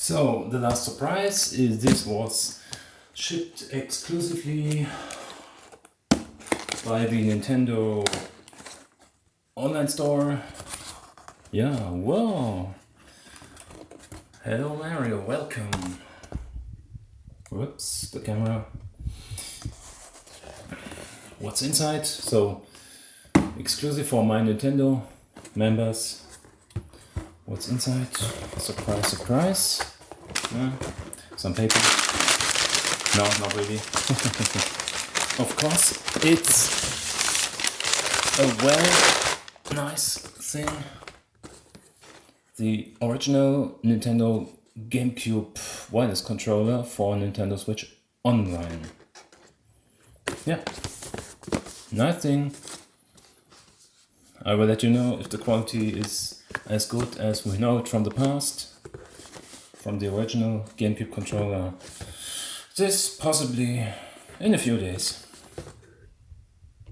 So the last surprise is this was shipped exclusively by the Nintendo online store. Yeah, whoa. Hello Mario, welcome. Whoops, the camera. What's inside? So, exclusive for my Nintendo members. What's inside? Surprise, surprise. Some paper. No, not really. Of course, it's a nice thing. The original Nintendo GameCube wireless controller for Nintendo Switch Online. Yeah, nice thing. I will let you know if the quality is as good as we know it from the past, from the original GameCube controller. This possibly in a few days.